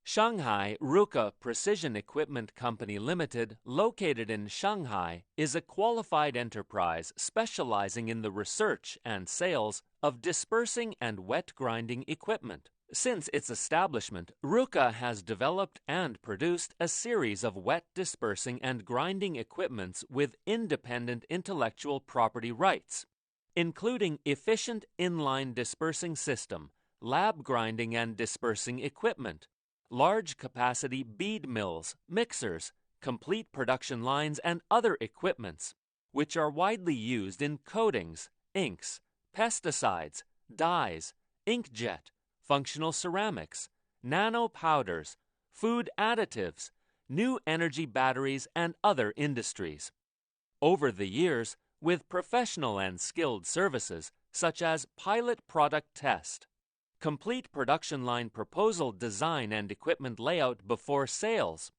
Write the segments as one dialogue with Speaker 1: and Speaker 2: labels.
Speaker 1: Shanghai Rucca Precision Equipment Company Limited, located in Shanghai, is a qualified enterprise specializing in the research and sales of dispersing and wet grinding equipment. Since its establishment, Rucca has developed and produced a series of wet dispersing and grinding equipments with independent intellectual property rights, including efficient inline dispersing system, lab grinding and dispersing equipment, large-capacity bead mills, mixers, complete production lines, and other equipments, which are widely used in coatings, inks, pesticides, dyes, inkjet, functional ceramics, nano powders, food additives, new energy batteries, and other industries. Over the years, with professional and skilled services such as pilot product test, complete production line proposal design and equipment layout before sales,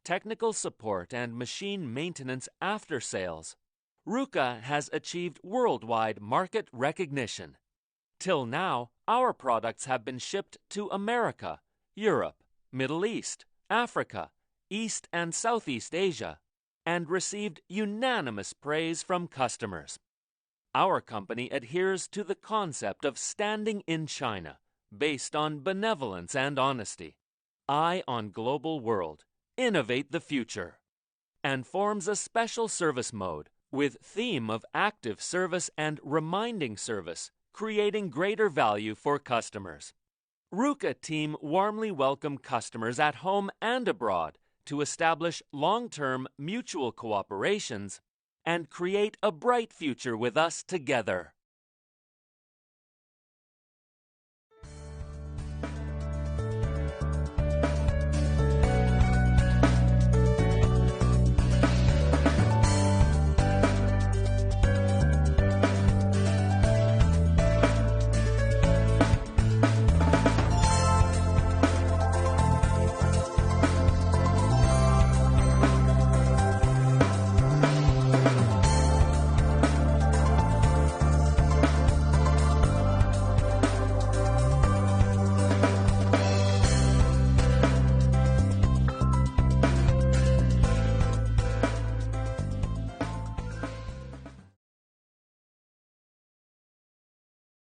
Speaker 1: technical support and machine maintenance after sales, Rucca has achieved worldwide market recognition. Till now, our products have been shipped to America, Europe, Middle East, Africa, East and Southeast Asia, and received unanimous praise from customers. Our company adheres to the concept of standing in China, based on benevolence and honesty. Eye on global world, innovate the future, and forms a special service mode with theme of active service and reminding service, creating greater value for customers. Rucca team warmly welcome customers at home and abroad to establish long-term mutual cooperations and create a bright future with us together.